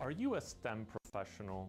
Are you a STEM professional?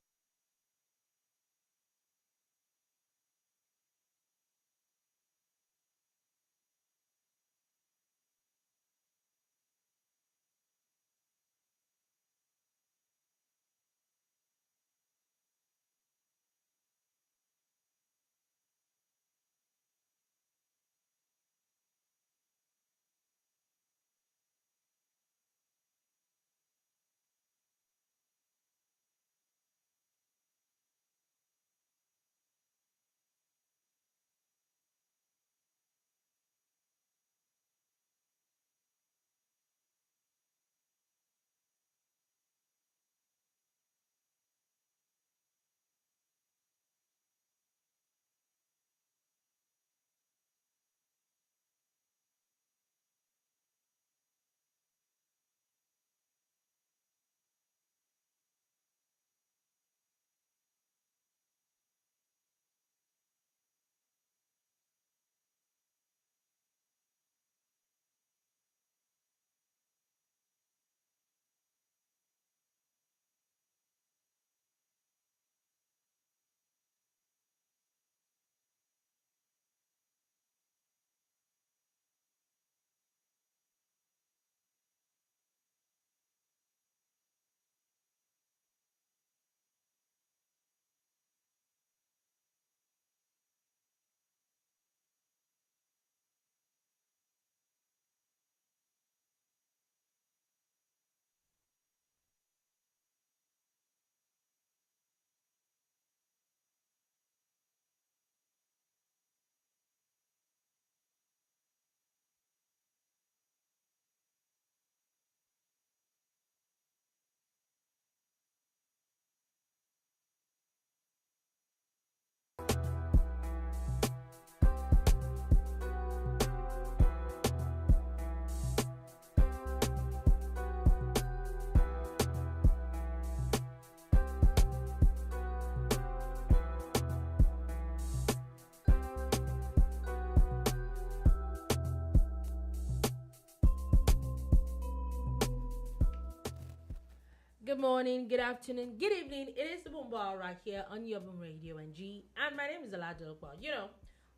Good morning, good afternoon, good evening. It is the Boomba right here on Urban Radio NG. And my name is Ighodalo. You know,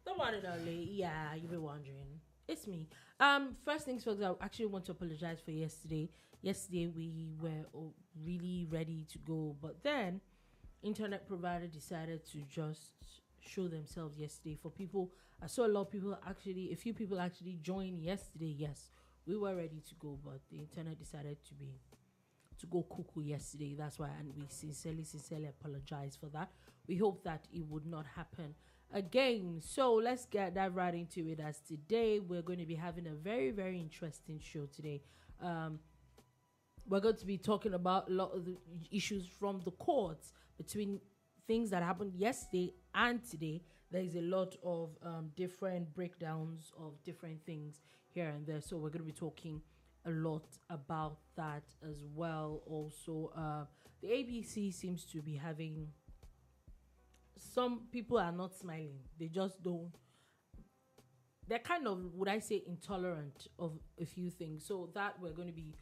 the one and only. Yeah, you've been wondering. It's me. First things first, I actually want to apologize for yesterday. Yesterday we were really ready to go, but then internet provider decided to just show themselves yesterday for people. I saw a lot of people actually, a few people actually joined yesterday. Yes, we were ready to go, but the internet decided to go cuckoo yesterday. That's why, and we sincerely apologize for that. We hope that it would not happen again. So let's get that right into it. As today we're going to be having a very, very interesting show today. We're going to be talking about a lot of the issues from the courts between things that happened yesterday and today. There's a lot of different breakdowns of different things here and there. So we're going to be talking a lot about that as well. Also, the ABC seems to be having, some people are not smiling. They just don't. They're kind of, would I say, intolerant of a few things. So that we're going to be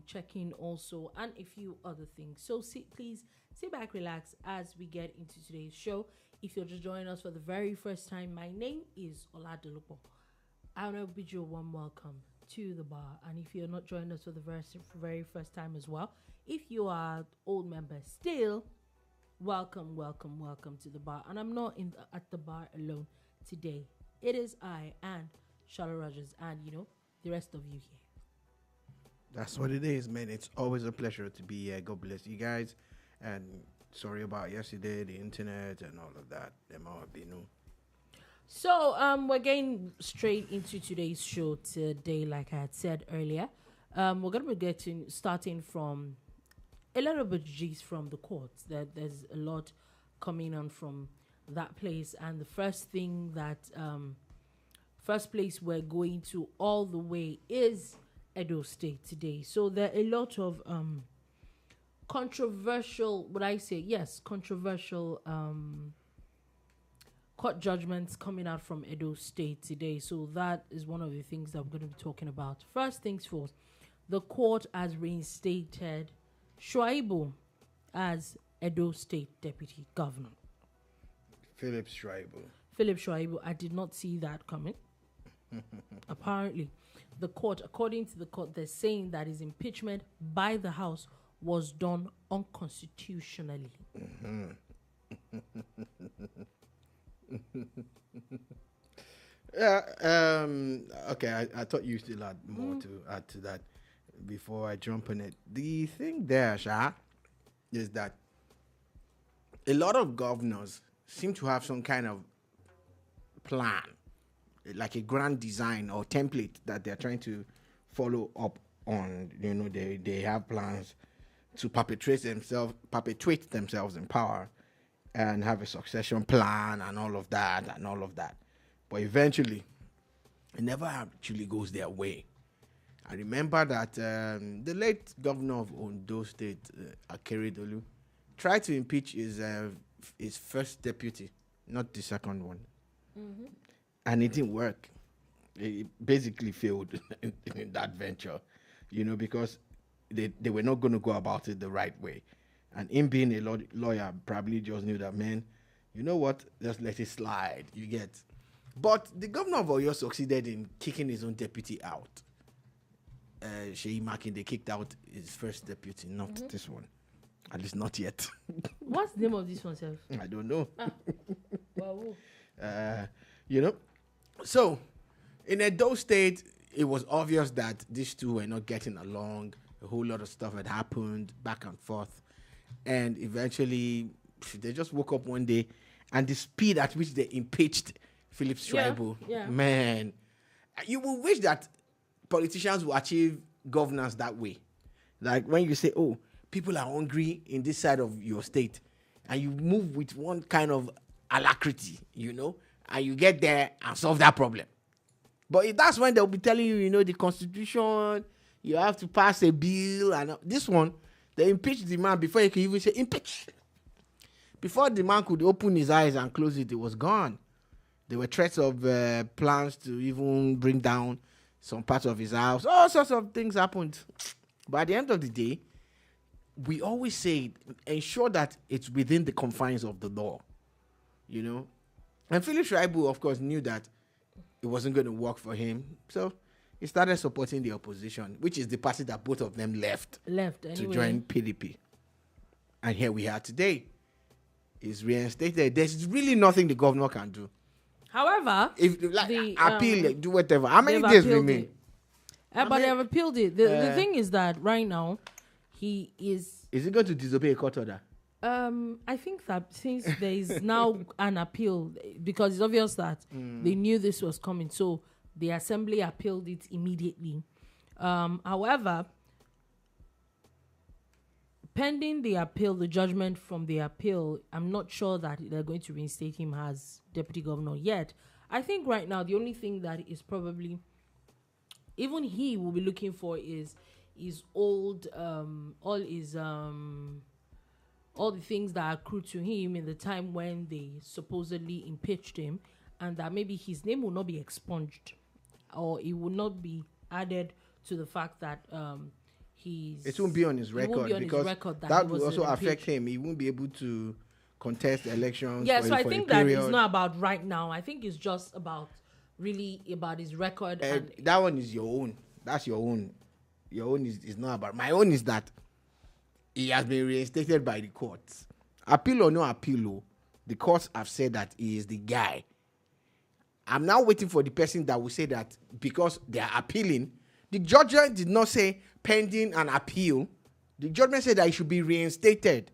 checking also, and a few other things. So please sit back, relax as we get into today's show. If you're just joining us for the very first time, my name is Ighodalo. I want to bid you a warm welcome to the bar. And if you're not joining us for the very first time as well, if you are old member still, welcome to the bar. And I'm not at the bar alone today. It is I and Charlotte Rogers and the rest of you here. That's what it is, man. It's always a pleasure to be here. God bless you guys. And sorry about yesterday, the internet and all of that. Them all be new. So we're getting straight into today's show today, like I had said earlier. We're going to be starting from a little bit gist from the courts. There's a lot coming on from that place, and the first place we're going to all the way is Edo State today. So there are a lot of controversial court judgments coming out from Edo State today. So that is one of the things that we're going to be talking about. First things first, the court has reinstated Shaibu as Edo State Deputy Governor. Philip Shaibu. Philip Shaibu, I did not see that coming. Apparently, the court, according to the court, they're saying that his impeachment by the House was done unconstitutionally. Yeah. Okay. I thought you still had more to add to that before I jump on it. The thing there, Sha, is that a lot of governors seem to have some kind of plan, like a grand design or template that they're trying to follow up on. You know, they have plans to perpetuate themselves in power and have a succession plan and all of that. But eventually, it never actually goes their way. I remember that the late governor of Ondo State, Ighodalo, tried to impeach his first deputy, not the second one. Mm-hmm. And it didn't work. It basically failed in that venture, you know, because they were not going to go about it the right way. And him being a lawyer probably just knew that, man, you know what, just let it slide, you get. But the governor of Oyo succeeded in kicking his own deputy out. Seyi Makinde kicked out his first deputy, not this one. At least not yet. What's the name of this one, self? I don't know. Wow. You know? So, in Edo State, it was obvious that these two were not getting along. A whole lot of stuff had happened back and forth. And eventually, they just woke up one day, and the speed at which they impeached Philip Shaibu, man, you will wish that politicians will achieve governance that way. Like when you say, oh, people are hungry in this side of your state, and you move with one kind of alacrity, you know, and you get there and solve that problem. But that's when they'll be telling you, you know, the constitution, you have to pass a bill, and this one, they impeached the man before you could even say impeach. Before the man could open his eyes and close it was gone. There were threats of plans to even bring down some parts of his house. All sorts of things happened. But at the end of the day, we always say, ensure that it's within the confines of the law, you know. And Philip Shaibu, of course, knew that it wasn't going to work for him. So he started supporting the opposition, which is the party that both of them left anyway. To join PDP. And here we are today. He's reinstated. There's really nothing the governor can do. However, if appeal, do whatever. How many days remain? But they have appealed it. The thing is that right now, he is. Is he going to disobey a court order? I think that since there is now an appeal, because it's obvious that they knew this was coming, so the assembly appealed it immediately. However, pending the appeal, the judgment from the appeal, I'm not sure that they're going to reinstate him as deputy governor yet. I think right now the only thing that is probably even he will be looking for is old all the things that accrued to him in the time when they supposedly impeached him, and that maybe his name will not be expunged or it will not be added to the fact that it won't be on his record because that will also affect him. He won't be able to contest elections. Yeah, so I think that it's not about right now. I think it's just about his record. And that one is your own. That's your own. Your own is not about. My own is that he has been reinstated by the courts. Appeal or no appeal, the courts have said that he is the guy. I'm now waiting for the person that will say that because they are appealing. The judgment did not say pending an appeal. The judgment said that he should be reinstated.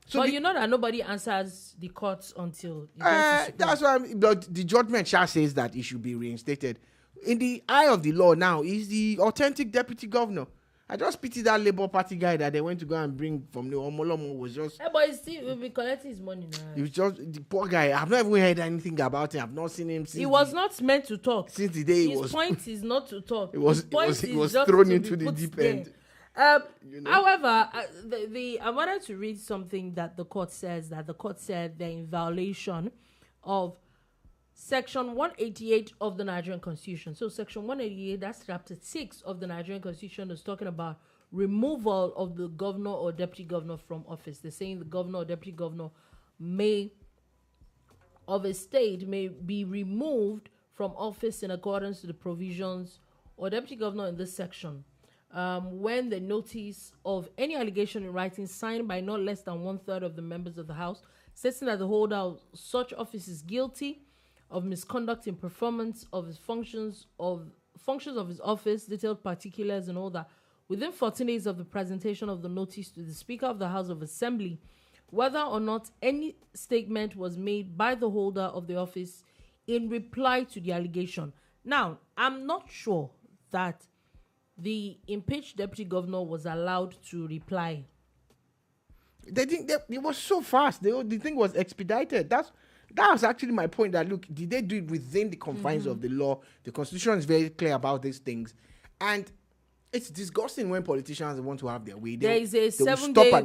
So but you know that nobody answers the courts until that's why the judgment says that he should be reinstated. In the eye of the law now, he's the authentic deputy governor. I just pity that Labour Party guy that they went to go and bring from the Omolomo was just. But he will be collecting his money now. He was just the poor guy. I've not even heard anything about him. I've not seen him since. He was not meant to talk. Since the day his point is not to talk. He was thrown into the deep end. However, I wanted to read something that the court says that the court said they're in violation of Section 188 of the Nigerian Constitution. So Section 188, that's Chapter 6 of the Nigerian Constitution, is talking about removal of the governor or deputy governor from office. They're saying the governor or deputy governor of a state may be removed from office in accordance to the provisions, or deputy governor in this section, when the notice of any allegation in writing signed by not less than 1/3 of the members of the House, stating that the holder of such office is guilty of misconduct in performance of his functions of his office, detailed particulars and all that, within 14 days of the presentation of the notice to the Speaker of the House of Assembly, whether or not any statement was made by the holder of the office in reply to the allegation. Now, I'm not sure that the impeached deputy governor was allowed to reply. They didn't. It was so fast. The thing was expedited. That was actually my point. That look, did they do it within the confines of the law? The Constitution is very clear about these things, and it's disgusting when politicians want to have their way. There is a 7-day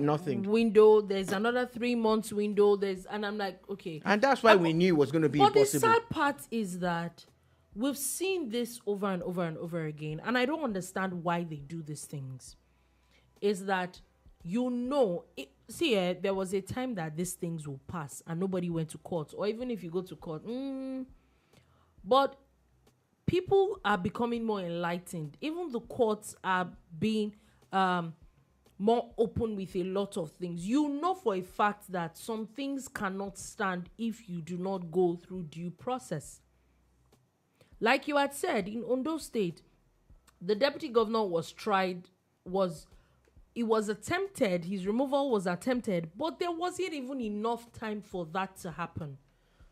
window. There's another 3 months window. And I'm like, okay. And that's why we knew it was going to be impossible. But the sad part is that we've seen this over and over and over again, and I don't understand why they do these things. Is that, there was a time that these things will pass and nobody went to court, or even if you go to court, but people are becoming more enlightened. Even the courts are being more open with a lot of things. You know for a fact that some things cannot stand if you do not go through due process. Like you had said, in Ondo State, the deputy governor was tried, it was attempted, his removal was attempted, but there wasn't even enough time for that to happen.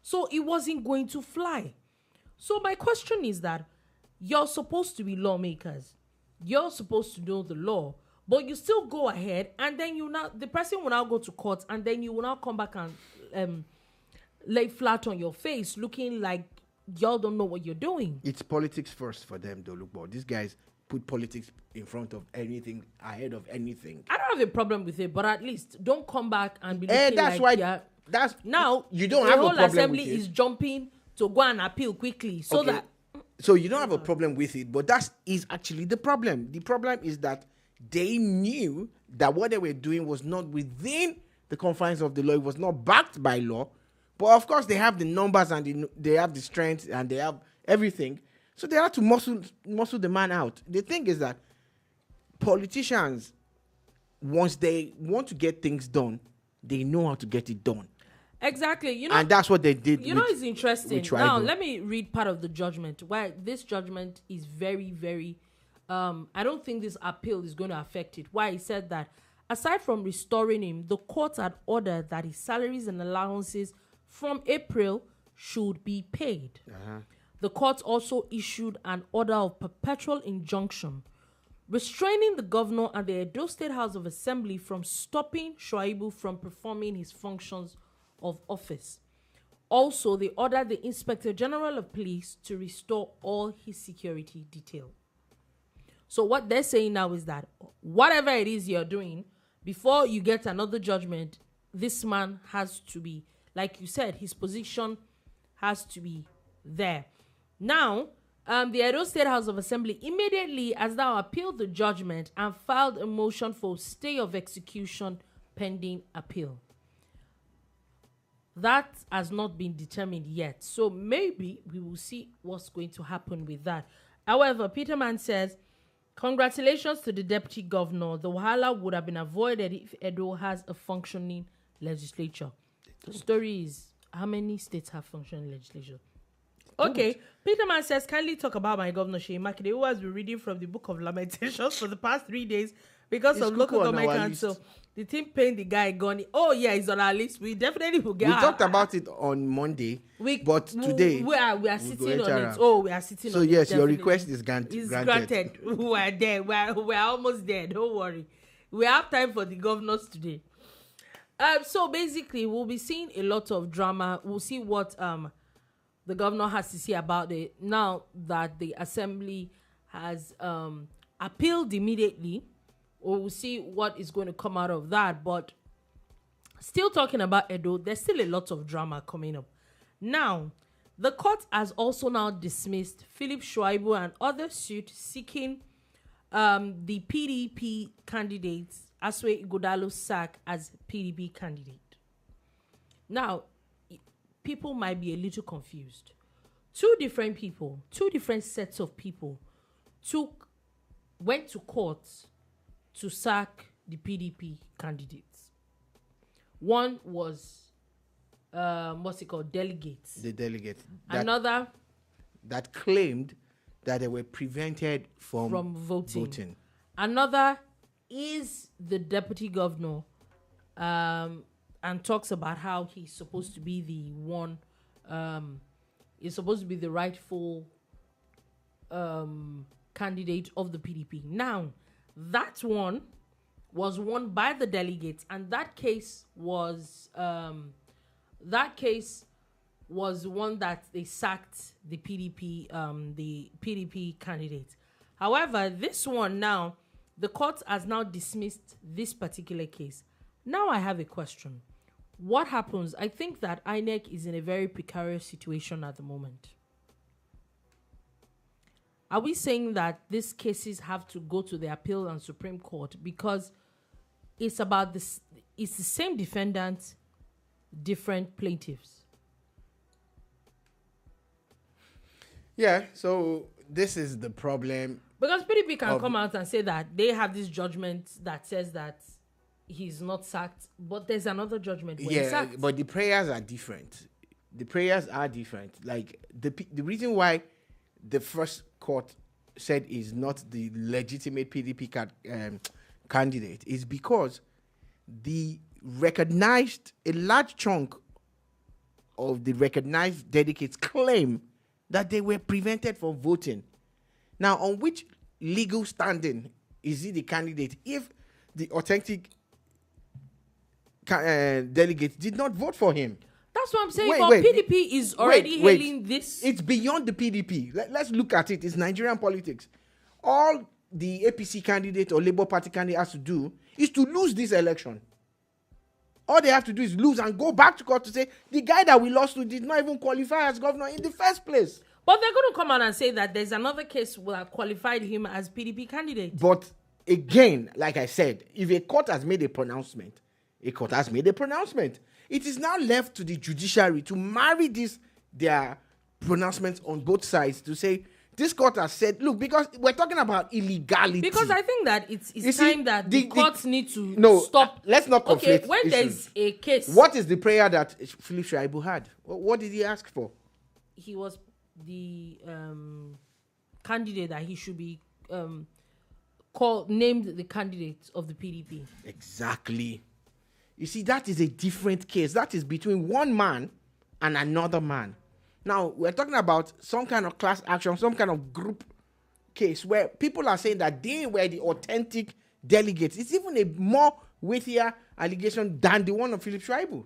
So it wasn't going to fly. So my question is that you're supposed to be lawmakers. You're supposed to know the law, but you still go ahead, and then the person will now go to court, and then you will now come back and lay flat on your face, looking like y'all don't know what you're doing. It's politics first for them, though. Look, but these guys put politics in front of anything, ahead of anything. I don't have a problem with it, but at least don't come back and be looking that's like why. That's now you don't have a problem. The whole assembly is jumping to go and appeal quickly, so okay. that. So you don't have a problem with it, but that is actually the problem. The problem is that they knew that what they were doing was not within the confines of the law. It was not backed by law. But of course, they have the numbers and they have the strength and they have everything. So they have to muscle the man out. The thing is that politicians, once they want to get things done, they know how to get it done. Exactly. And that's what they did. It's interesting. Now, let me read part of the judgment. Why this judgment is very, very... I don't think this appeal is going to affect it. Why? He said that, aside from restoring him, the court had ordered that his salaries and allowances from April should be paid. The court also issued an order of perpetual injunction restraining the governor and the Edo State House of Assembly from stopping Shaibu from performing his functions of office. Also, they ordered the Inspector General of Police to restore all his security detail. So what they're saying now is that whatever it is you're doing, before you get another judgment, this man has to be, like you said, his position has to be there. Now, the Edo State House of Assembly immediately has now appealed the judgment and filed a motion for stay of execution pending appeal. That has not been determined yet. So maybe we will see what's going to happen with that. However, Peterman says, congratulations to the deputy governor. The wahala would have been avoided if Edo has a functioning legislature. The story is, how many states have functioning legislature? Okay, Peterman says, kindly talk about my governor, Seyi Makinde, who has been reading from the Book of Lamentations for the past 3 days because of local government council. The team paying the guy gone. Oh, yeah, he's on our list. We definitely will get. We talked about it on Monday, but today we are sitting on it. Oh, we are sitting on it. So, yes, your request is granted. It's granted. We're there. We're almost there. Don't worry. We have time for the governors today. So, basically, we'll be seeing a lot of drama. We'll see what the governor has to say about it now that the assembly has appealed immediately. We'll see what is going to come out of that. But still talking about Edo, there's still a lot of drama coming up. Now, the court has also now dismissed Philip Shaibu and other suit seeking the PDP candidate, Ighodalo, sack as PDP candidate. Now, people might be a little confused. Two different sets of people went to court to sack the PDP candidates. One was, delegates. The delegates. Another that claimed that they were prevented from voting. Another is the deputy governor, and talks about how he's supposed to be the one, is supposed to be the rightful candidate of the PDP. Now, that one was won by the delegates, and that case was one that they sacked the PDP candidate. However, this one now, the court has now dismissed this particular case. Now I have a question. What happens? I think that INEC is in a very precarious situation at the moment. Are we saying that these cases have to go to the appeal and Supreme Court because it's about this? It's the same defendant, different plaintiffs. Yeah, so this is the problem. Because PDP can come out and say that they have this judgment that says that he's not sacked, but there's another judgment where he's sacked. But the prayers are different. Like the reason why the first court said is not the legitimate PDP candidate is because a large chunk of the recognized delegates claim that they were prevented from voting. Now, on which legal standing is he the candidate if the authentic delegate did not vote for him? That's what I'm saying. PDP is already hailing this. It's beyond the PDP. Let's look at it. It's Nigerian politics. All the APC candidate or Labour Party candidate has to do is to lose this election. All they have to do is lose and go back to court to say the guy that we lost to did not even qualify as governor in the first place. But they're going to come out and say that there's another case that qualified him as PDP candidate. But again, like I said, if a court has made a pronouncement, It is now left to the judiciary to marry their pronouncements on both sides to say, this court has said, look, because we're talking about illegality. Because I think that it's time that the courts need to stop. Let's not conflate Okay, when issues. there's a case. What is the prayer that Philip Shaibu had? What did he ask for? He was the candidate that he should be named the candidate of the PDP. Exactly. You see, that is a different case. That is between one man and another man. Now, we're talking about some kind of class action, some kind of group case where people are saying that they were the authentic delegates. It's even a more weightier allegation than the one of Philip Shaibu.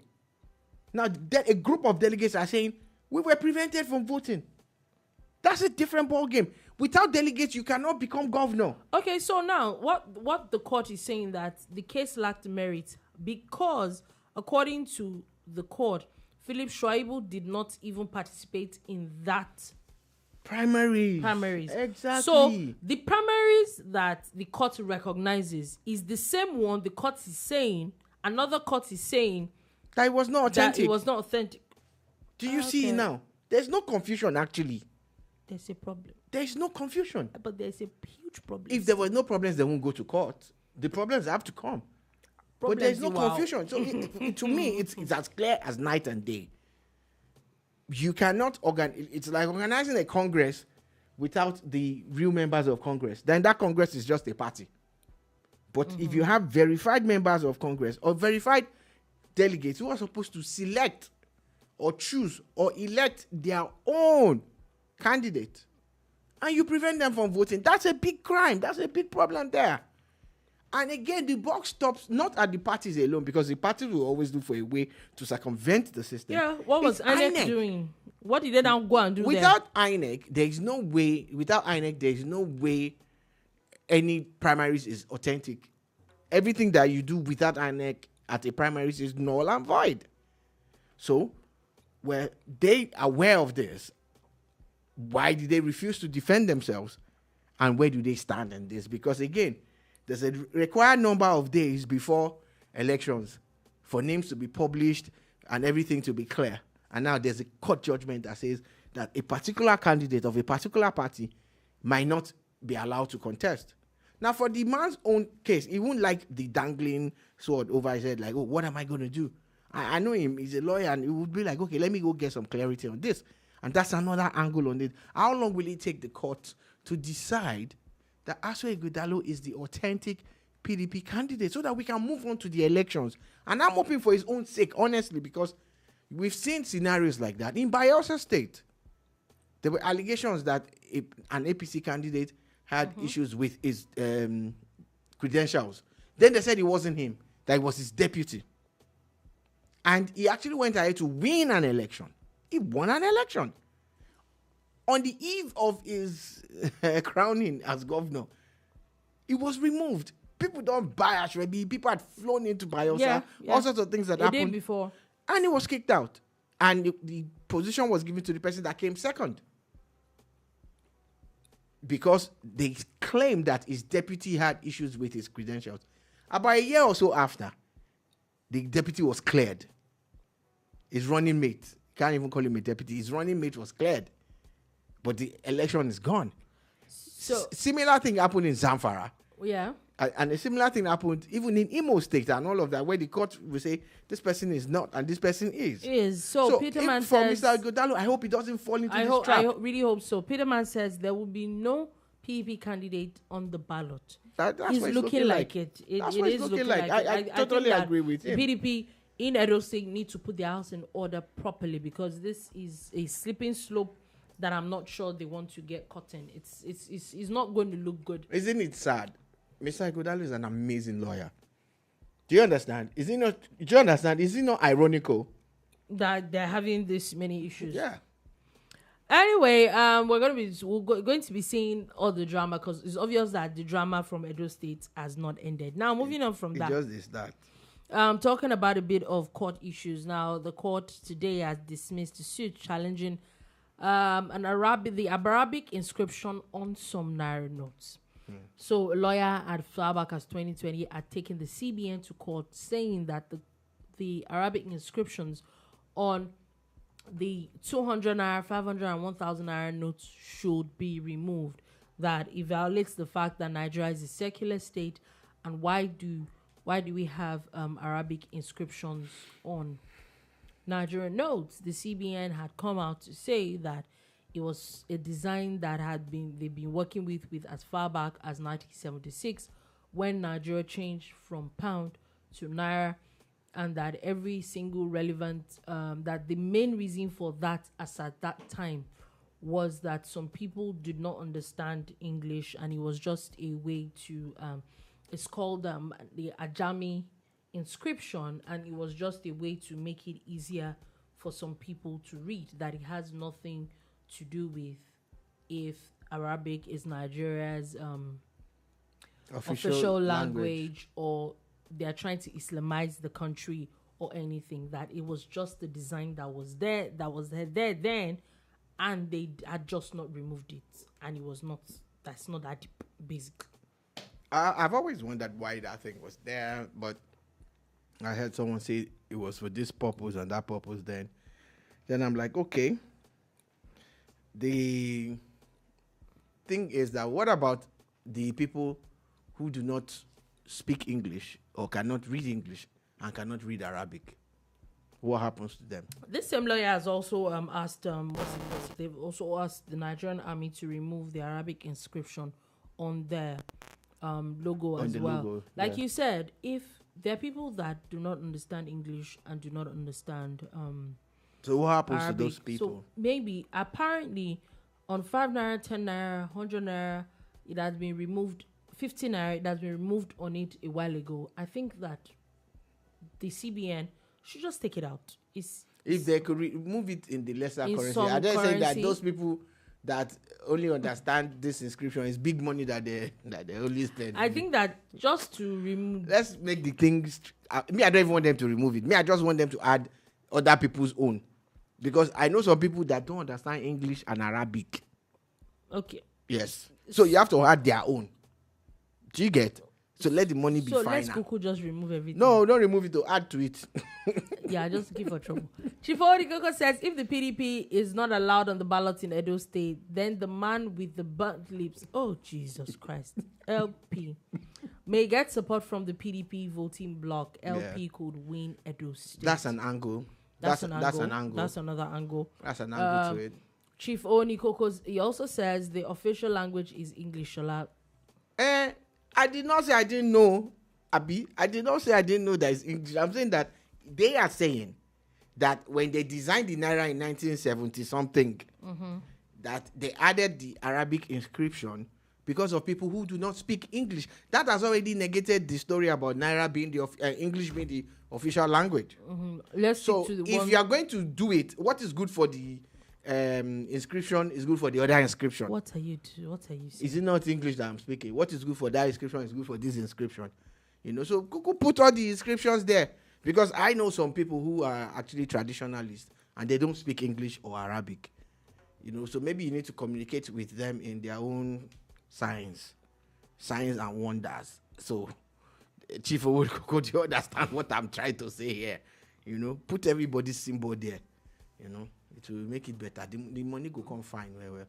Now, a group of delegates are saying, we were prevented from voting. That's a different ballgame. Without delegates, you cannot become governor. Okay, so now, what the court is saying that the case lacked merit because, according to the court, Philip Shaibu did not even participate in that primaries. Exactly. So the primaries that the court recognizes is the same one the court is saying. Another court is saying that it was not authentic. That it was not authentic. Do you see now? There's no confusion actually. There's a problem. There's no confusion. But there's a huge problem. If there were no problems, they won't go to court. The problems have to come. But there's no confusion. So to me, it's as clear as night and day. You cannot it's like organizing a Congress without the real members of Congress. Then that Congress is just a party. But if you have verified members of Congress or verified delegates who are supposed to select or choose or elect their own candidate, and you prevent them from voting, that's a big crime. That's a big problem there. And again, the buck stops not at the parties alone, because the parties will always look for a way to circumvent the system. Yeah, what was INEC doing? What did they now go and do without INEC, there is no way. Without INEC, there is no way any primaries is authentic. Everything that you do without INEC at a primaries is null and void. So, were they aware of this? Why did they refuse to defend themselves? and where do they stand in this? Because again, there's a required number of days before elections for names to be published and everything to be clear. And now there's a court judgment that says that a particular candidate of a particular party might not be allowed to contest. Now, for the man's own case, he won't like the dangling sword over his head, like, oh, what am I going to do? I know him, he's a lawyer, and he would be like, okay, let me go get some clarity on this. And that's another angle on it. How long will it take the court to decide that Ighodalo is the authentic PDP candidate so that we can move on to the elections? And I'm hoping for his own sake, honestly, because we've seen scenarios like that. In Bayelsa State, there were allegations that an APC candidate had issues with his credentials. Then they said it wasn't him, that it was his deputy. And he actually went ahead to win an election. He won an election. On the eve of his crowning as governor, he was removed. People don't buy Ashwebi. People had flown into Bayelsa. All sorts of things that happened. Did before. And he was kicked out. And the position was given to the person that came second. Because they claimed that his deputy had issues with his credentials. About a year or so after, the deputy was cleared. His running mate, can't even call him a deputy, his running mate was cleared. But the election is gone. So similar thing happened in Zamfara. Yeah. And a similar thing happened even in Imo State and all of that, where the court will say, this person is not and this person is. So Peterman for says... Mr. Ighodalo, I hope he doesn't fall into this trap. I really hope so. Peterman says there will be no PDP candidate on the ballot. That's He's what it's looking like it. That's It what is it's looking looking like. I totally agree with the him. PDP in Edo State need to put their house in order properly, because this is a slippery slope that I'm not sure they want to get caught in. It's not going to look good. Isn't it sad? Mr. Ighodalo is an amazing lawyer. Do you understand? Is it not ironical that they're having this many issues? Yeah. Anyway, we're going to be seeing all the drama, because it's obvious that the drama from Edo State has not ended. Now, moving on from that. It just is that. Talking about a bit of court issues. Now, the court today has dismissed the suit challenging the Arabic inscription on some Naira notes. So, a lawyer at Fubara as 2020 had taken the CBN to court, saying that the Arabic inscriptions on the 200 Naira, 500 and 1,000 Naira notes should be removed. That it violates the fact that Nigeria is a secular state, and why do we have Arabic inscriptions on Nigerian notes? The CBN had come out to say that it was a design that they've been working with as far back as 1976, when Nigeria changed from pound to Naira, and that every single relevant, that the main reason for that as at that time was that some people did not understand English, and it was just a way to, it's called the Ajami inscription, and it was just a way to make it easier for some people to read, that it has nothing to do with if Arabic is Nigeria's official language, or they're trying to Islamize the country or anything. That it was just the design that was there then, and they had just not removed it, and it was not. That's not that basic. I've always wondered why that thing was there, but I heard someone say it was for this purpose and that purpose. Then I'm like, okay. The thing is that what about the people who do not speak English or cannot read English and cannot read Arabic? What happens to them? This same lawyer has also asked, they've also asked the Nigerian army to remove the Arabic inscription on their logo as well. Logo, like you said, if there are people that do not understand English and do not understand so what happens Arabic, to those people? So maybe, apparently, on 5 Naira, 10 Naira, 100 Naira, it has been removed. 50 Naira, it has been removed on it a while ago. I think that the CBN should just take it out. If they could remove it in the lesser currency. Are they saying that those people that only understand this inscription is big money that they only spend? I think that just to remove... Let's make the things... I don't even want them to remove it. I just want them to add other people's own. Because I know some people that don't understand English and Arabic. Okay. Yes. So you have to add their own. Do you get? So let the money be so final. let's Kuku just remove everything. No, don't remove it to add to it. Yeah, just give for trouble. Chief Odikoko says if the PDP is not allowed on the ballot in Edo State, then the man with the burnt lips, oh Jesus Christ, LP, may get support from the PDP voting bloc. LP could win Edo State. That's an angle. That's an angle. That's another angle. That's an angle to it. Chief Onikoko, he also says the official language is English. I did not say I didn't know, Abi. I did not say I didn't know that it's English. I'm saying that they are saying that when they designed the Naira in 1970 something, that they added the Arabic inscription because of people who do not speak English. That has already negated the story about Naira being the English being the official language. Let's So stick to the if one. you are going to do it, what is good for the inscription is good for the other inscription. What are you saying? Is it not English that I'm speaking? What is good for that inscription is good for this inscription. You know, so Kuku put all the inscriptions there. Because I know some people who are actually traditionalists and they don't speak English or Arabic. You know, so maybe you need to communicate with them in their own signs and wonders. So, Chief Owodikoko, do you understand what I'm trying to say here? You know, put everybody's symbol there. You know, it will make it better. The money will come fine well.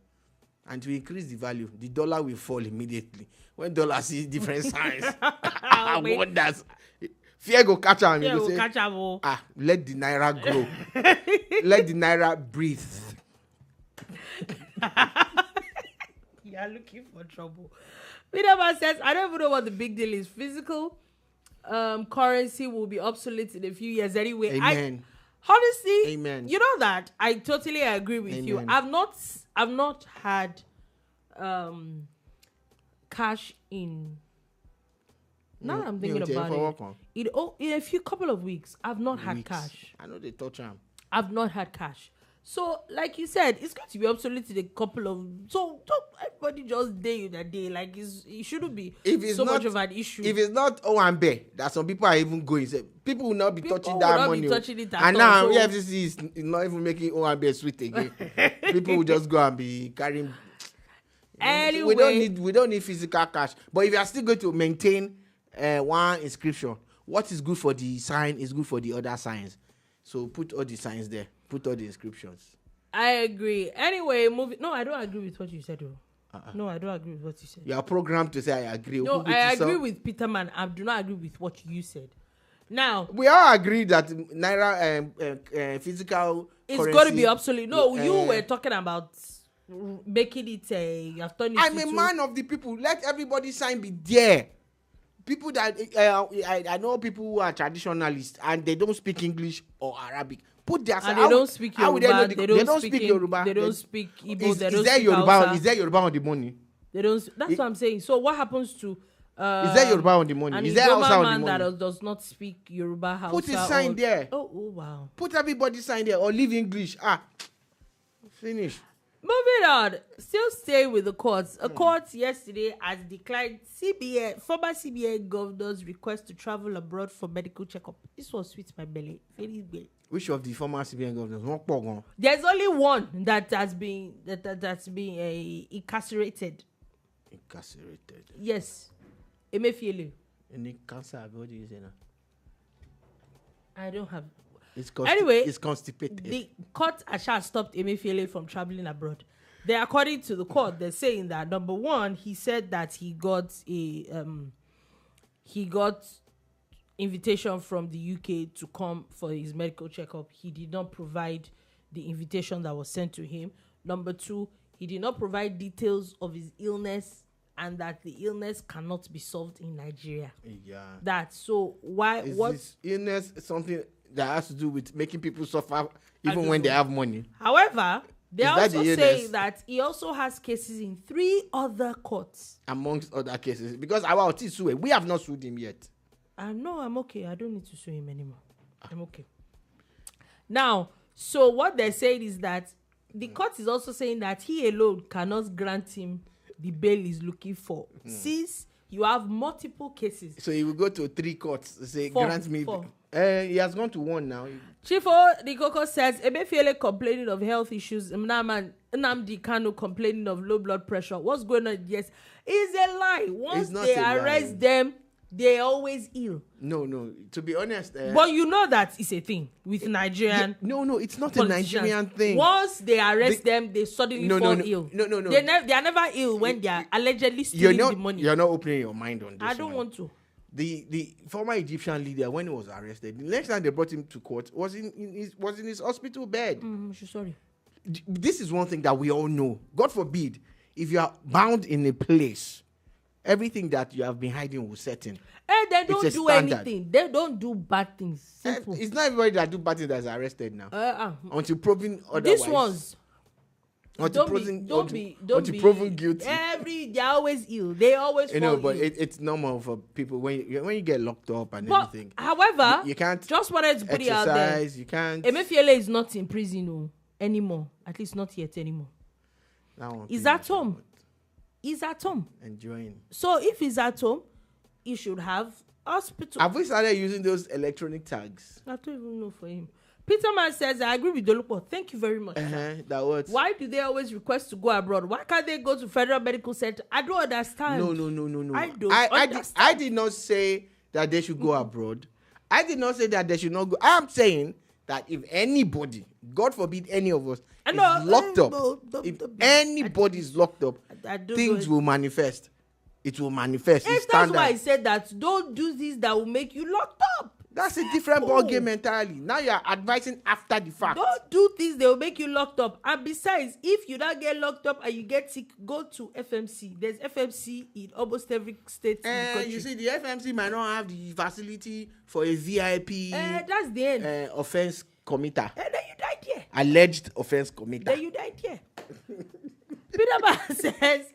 And to increase the value, the dollar will fall immediately. When dollar sees different signs and wonders, fear go catch am. Yeah, You go say, catch am. let the Naira grow. Let the Naira breathe. You are looking for trouble. Vidama says, I don't even know what the big deal is. Physical currency will be obsolete in a few years anyway. Amen. Honestly, Amen. You know that I totally agree with you. I've not had cash in. Now I'm thinking about it. In a couple of weeks, I've not had cash. I know they touch them. I've not had cash. So, like you said, it's going to be obsolete in a couple of. So, don't everybody just day in a day. Like it shouldn't be much of an issue. If it's not Owambe, that some people are even going. Say, people will not be touching will that not money. Be touching it at and now all, FCC is not even making Owambe sweet again. People will just go and be carrying. Anyway, we don't need physical cash. But if you are still going to maintain one inscription, what is good for the sign is good for the other signs. So put all the signs there. Put all the inscriptions. I agree. Anyway, moving. No, I don't agree with what you said. No, I don't agree with what you said. You are programmed to say I agree. No, I agree with Peterman. I do not agree with what you said. Now, we all agree that Naira physical it's got to be obsolete. No, you were talking about making it. You have turned it I'm a man of the people. Let everybody sign be there. People that I know people who are traditionalists and they don't speak English or Arabic. Put their and they don't speak Yoruba. They don't speak Yoruba. They don't speak Igbo. Is they don't there speak Yoruba? Hausa. Is there Yoruba on the money? They don't. That's what I'm saying. So what happens to? Is there Yoruba on the money? Is there Hausa on the money? That does not speak Yoruba, Hausa. Put his sign there. Oh wow. Put everybody's sign there or leave English. Finish. Moving on, still stay with the courts. A court yesterday has declined former CBN governor's request to travel abroad for medical checkup. This was sweet my belly. Very good. Which of the former CBN governors? There's only one that has been that's been incarcerated. Incarcerated. Yes, Emefiele. Any cancer? What do you say now? I don't have. Anyway, it's constipated. The court has stopped Emefiele from traveling abroad. According to the court, they're saying that number one, he said that he got invitation from the UK to come for his medical checkup. He did not provide the invitation that was sent to him. Number two, he did not provide details of his illness and that the illness cannot be solved in Nigeria. Yeah. This illness something that has to do with making people suffer even when they have money? However, they also say that he also has cases in 3 other courts. Amongst other cases. Because our Tisue, we have not sued him yet. No, I'm okay. I don't need to sue him anymore. I'm okay. Now, so what they're saying is that the court is also saying that he alone cannot grant him the bail he's looking for. Since you have multiple cases. So he will go to 3 courts to say, grant me. He has gone to 1 now. Chief Odikoko says, Emefiele complaining of health issues. Man, Nnamdi Kano complaining of low blood pressure. What's going on? Yes, it's a lie. Once they arrest them, they're always ill. No. To be honest, but you know that it's a thing with Nigerian. No, it's not a Nigerian thing. Once they arrest them, they suddenly fall ill. No. They are never ill when they are allegedly stealing the money. You're not opening your mind on this. I don't want to. The former Egyptian leader, when he was arrested, the next time they brought him to court was in his hospital bed. Sorry. This is one thing that we all know. God forbid, if you are bound in a place, everything that you have been hiding will set in. And they don't do anything. They don't do bad things. Simple. It's not everybody that do bad things that's arrested now. Until proven otherwise. These ones. Until proven guilty. They're always ill. They always fall but ill. it's normal for people when you get locked up and but, everything. However, you can't just wanted to put it out there. You can't. Emefiele is not in prison anymore. At least not yet anymore. He's at home. He's at home. Enjoying. So if he's at home, he should have hospital. Have we started using those electronic tags? I don't even know for him. Peterman says, I agree with Dolupo. Thank you very much. That works. Why do they always request to go abroad? Why can't they go to Federal Medical Center? I don't understand. No. I don't understand. I did not say that they should go abroad. I did not say that they should not go. I'm saying that if anybody, God forbid any of us, is locked up, if anybody is locked up, things will manifest. It will manifest. That's why I said that. Don't do this that will make you locked up. That's a different ball game entirely. Now you are advising after the fact. Don't do things they will make you locked up. And besides, if you don't get locked up and you get sick, go to FMC. There's FMC in almost every state in the country. You see, the FMC might not have the facility for a VIP. That's the end. Offense committer. And then you died here. Alleged offense committer. Then you died here. Peter says,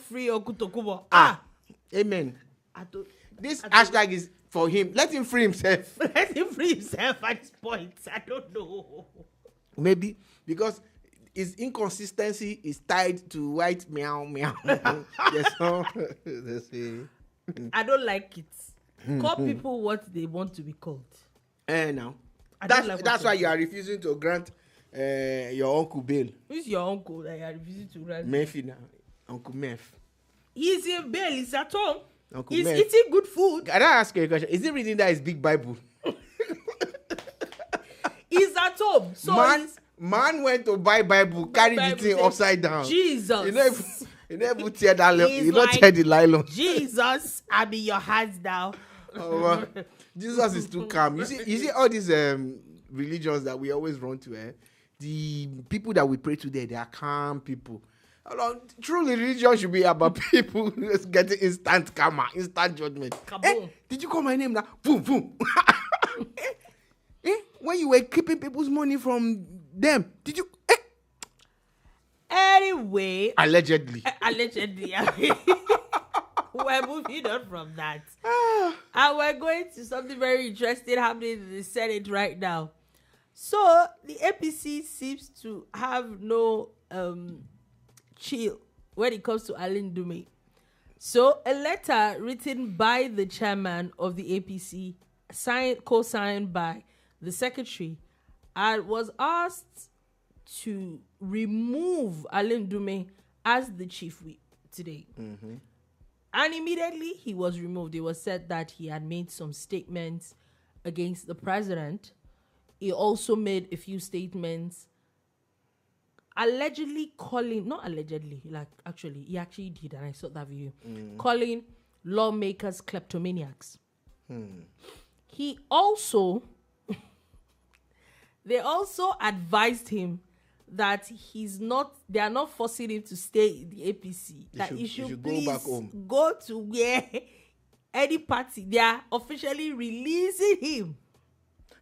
#free Okutokubo. Amen. This hashtag is for him. Let him free himself. Let him free himself at this point. I don't know. Maybe because his inconsistency is tied to white meow meow. I don't like it. Call people what they want to be called. Now. That's why you are refusing to grant your uncle bail. Who's your uncle that you are refusing to grant? Murphy now. Uncle Murph. He's in bail. He's at home. Uncle He's Murph. eating good food. Can I ask you a question? Is he reading that his big Bible? He's at home. So man went to buy Bible, carried the thing upside down. Jesus. You never tear that. You don't tear the nylon. Jesus, I'm in your hands now. Jesus is too calm. You see all these religions that we always run to. The people that we pray to there, they are calm people. Truly, religion should be about people getting instant karma, instant judgment. Did you call my name now? Boom, boom. When you were keeping people's money from them, did you? Anyway. Allegedly. Allegedly. We're moving on from that. And we're going to something very interesting happening in the Senate right now. So, the APC seems to have no chill when it comes to Ndume. So, a letter written by the chairman of the APC, co-signed by the secretary, was asked to remove Ndume as the chief whip today. Mm-hmm. And immediately he was removed. It was said that he had made some statements against the president. He also made a few statements allegedly calling, not allegedly, he actually did, and I saw that video, calling lawmakers kleptomaniacs. He also, they also advised him that they are not forcing him to stay in the APC. He should please go back home. Go to where any party. They are officially releasing him.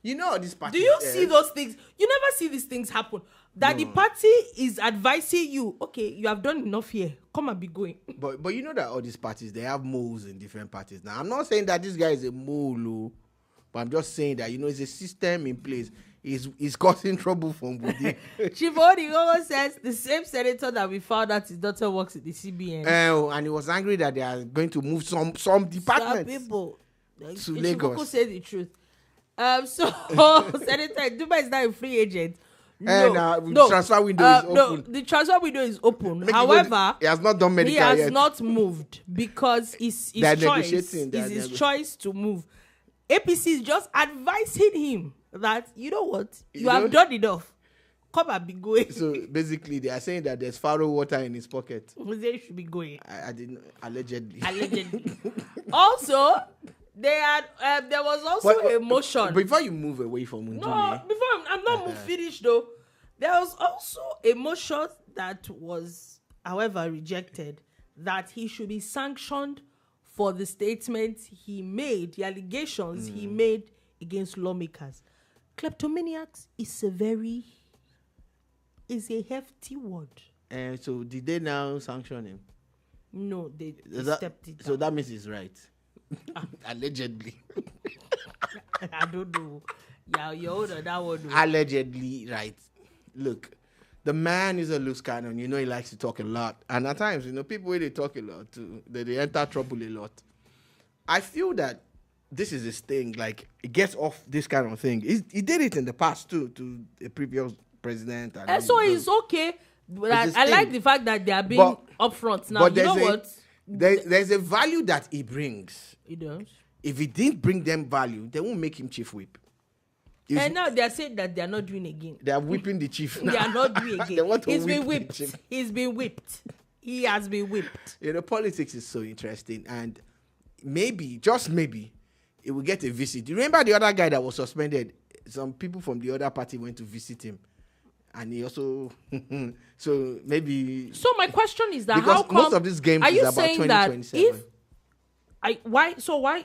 You know this party. Do you see those things? You never see these things happen. That the party is advising you, okay, you have done enough here. Come and be going. But you know that all these parties, they have moles in different parties. Now, I'm not saying that this guy is a mole, but I'm just saying that, it's a system in place. He's causing trouble from within. Chief Odigogo says the same senator that we found out his daughter works at the CBN. And he was angry that they are going to move some departments. Some people to Lagos. Chief say the truth. So Senator Ndume is now a free agent. No, transfer window is open. No, the transfer window is open. However, he has not done medical he has yet. not moved because his choice is his choice to move. APC is just advising him that, you know what, you have done enough. Come and be going. So basically, they are saying that there's Faro water in his pocket. They should be going. I didn't, allegedly. Also, there was also a motion. Before you move away from Ndume. No, before I'm not finished though. There was also a motion that was, however, rejected, that he should be sanctioned for the statements he made, the allegations he made against lawmakers. Kleptomaniacs is a hefty word. So did they now sanction him? No, they stepped it So down. that means he's right. Allegedly. I don't know. Yeah, you're older, that one. Allegedly right. Look, the man is a loose cannon. You know he likes to talk a lot. And at times, people when they talk a lot too, they enter trouble a lot. I feel that this is his thing. Like, it gets off this kind of thing. He did it in the past too, to a previous president. And so it's okay. But I like the fact that they are being upfront now. But you know what? There's a value that he brings. He does. If he didn't bring them value, they won't make him chief whip. And now they are saying that they are not doing again. They are whipping the chief now. They are not doing again. They want to He's whip been whipped. He's been whipped. He has been whipped. Politics is so interesting, and maybe, just maybe, it will get a visit. You remember the other guy that was suspended? Some people from the other party went to visit him, and he also. So maybe. So my question is that because how come most of these games is about 2027. Why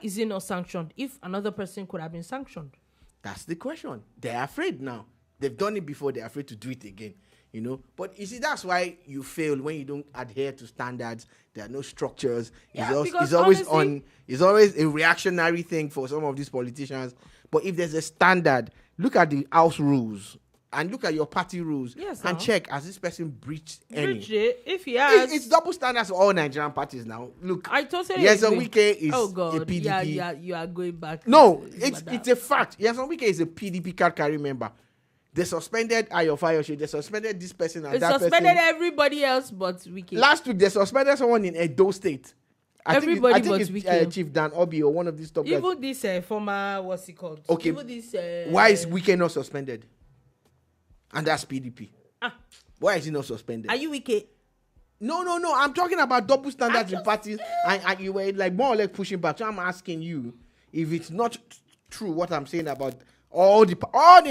is it not sanctioned if another person could have been sanctioned? That's the question. They're afraid now. They've done it before. They're afraid to do it again. But you see, that's why you fail when you don't adhere to standards. There are no structures. It's always a reactionary thing for some of these politicians. But if there's a standard, look at the house rules and look at your party rules and check, has this person breached any? If he has, it's double standards for all Nigerian parties now. Look, I totally Nyesom Wike is oh God, a PDP. Yeah, you are going back. No, it's a fact. Nyesom Wike is a PDP card carrying member. They suspended Ayo Fayose. They suspended this person and that person. They suspended everybody else but Wike. Last week, they suspended someone in Edo State. I think it's Wike. Chief Dan Obi or one of these top guys. Even this former, what's it called? Okay. Even this, why is Wike not suspended? And that's PDP. Why is he not suspended? Are you Wike? No. I'm talking about double standards in parties. And you were like more or less pushing back. So I'm asking you if it's not true what I'm saying about all the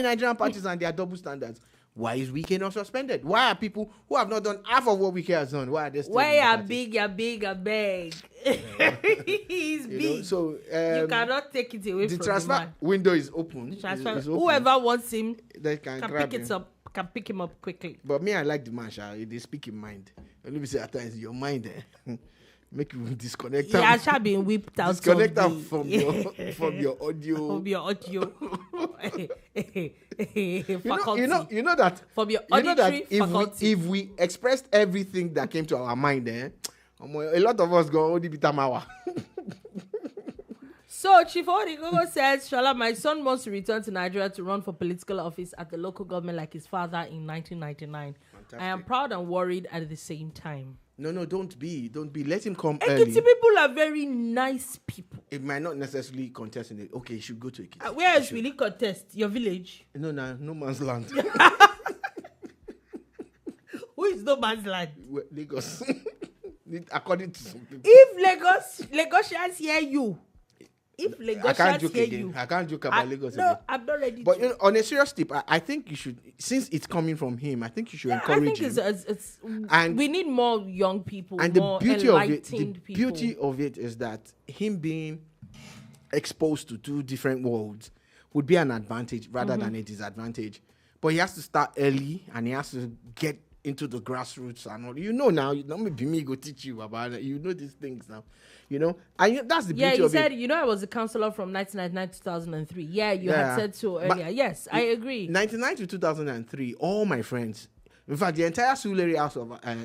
Nigerian parties and their double standards. Why is Wike not suspended? Why are people who have not done half of what Wike has done? Why are they still? Why are big? He's big. So you cannot take it away from the transfer window is open. Whoever wants him, they can pick it up. Can pick him up quickly. But me, I like the man. They speak in mind. Let me say at times your mind make you disconnect. He has been whipped out. Disconnect them from your audio. From your audio. You know that from your auditory faculty. If we expressed everything that came to our mind, a lot of us go only bitamawa. So Chief Odigogo says, Shala, my son wants to return to Nigeria to run for political office at the local government like his father in 1999. Fantastic. I am proud and worried at the same time. No, don't be. Let him come early. Ekiti people are very nice people. It might not necessarily contest in it. Okay, you should go to Ekiti. Where else will he contest? Your village? No man's land. Who is no man's land? Lagos. According to some people. If Lagosians hear you, I can't joke again. I can't joke about Lagos again. I'm not ready. But on a serious tip, I think you should, since it's coming from him, I think you should encourage him. And we need more young people, and more enlightened people. The beauty of it is that him being exposed to two different worlds would be an advantage rather than a disadvantage. But he has to start early and he has to get into the grassroots and all. Now, not maybe me go teach you about it. You know these things now. And that's the beauty of it. Yeah, he said, I was a counselor from 1999 to 2003. Yeah, you had said so earlier. Yes, I agree. 1999 to 2003, all my friends, in fact, the entire Surulere House of, I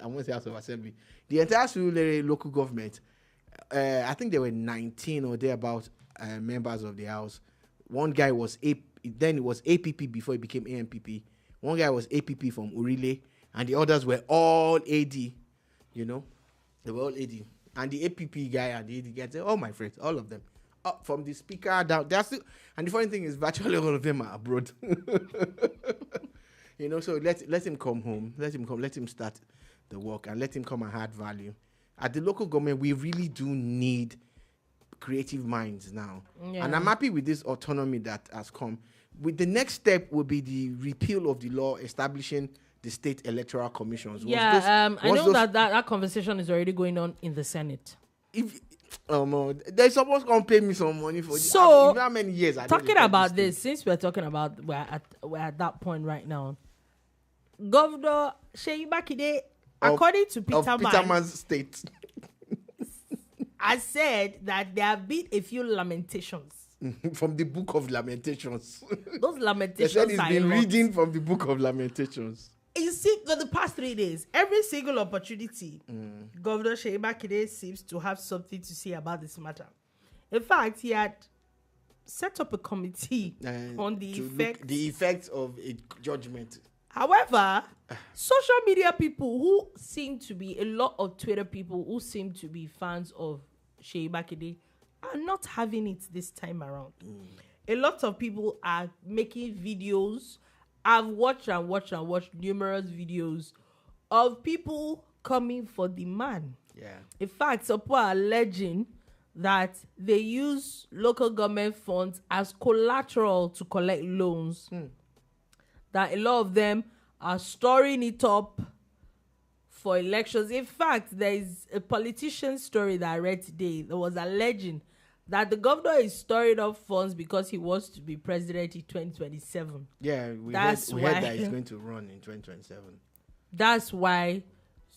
won't say House of Assembly, the entire Surulere local government, I think there were 19 or thereabout members of the house. One guy was then it was APP before it became AMPP. One guy was APP from Urile, and the others were all AD. You know, they were all AD. And the APP guy and the AD guy said, "Oh, my friends, all of them, up from the speaker down." They're still, and the funny thing is, virtually all of them are abroad. You know, so let him come home. Let him start the work, and let him come and add value. At the local government, we really do need creative minds now. Yeah. And I'm happy with this autonomy that has come. With the next step will be the repeal of the law establishing the state electoral commissions. I know that conversation is already going on in the Senate. They're supposed to come pay me some money for this. So, how many years? Talking about this, since we're talking about we're at that point right now. Govt Seyi Makinde, according to Peter Man's state, has said that there have been a few lamentations. From the Book of Lamentations. Those lamentations. They said he's been reading from the Book of Lamentations. You see, for the past 3 days, every single opportunity, Govt Seyi Makinde seems to have something to say about this matter. In fact, he had set up a committee on the effects of a judgment. However, social media people who seem to be, a lot of Twitter people who seem to be fans of Seyi Makinde are not having it this time around. A lot of people are making videos. I've watched numerous videos of people coming for the man. Yeah. In fact, some people are alleging that they use local government funds as collateral to collect loans. That a lot of them are storing it up for elections. In fact, there is a politician story that I read today that was alleging that the governor is storing up funds because he wants to be president in 2027. Yeah, we heard that he's going to run in 2027. That's why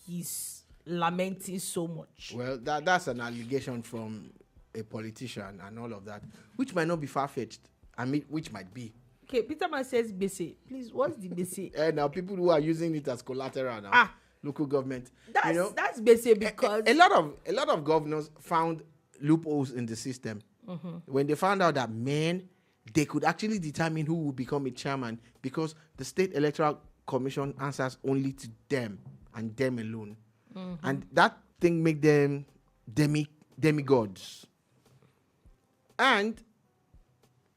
he's lamenting so much. Well, that's an allegation from a politician and all of that, which might not be far-fetched. I mean, which might be. Okay, Peter Man says bese. Please, what's the bese? Now people who are using it as collateral now. Local government. That's bese because a lot of governors found loopholes in the system. When they found out that they could actually determine who will become a chairman because the state electoral commission answers only to them and them alone. And that thing make them demigods. And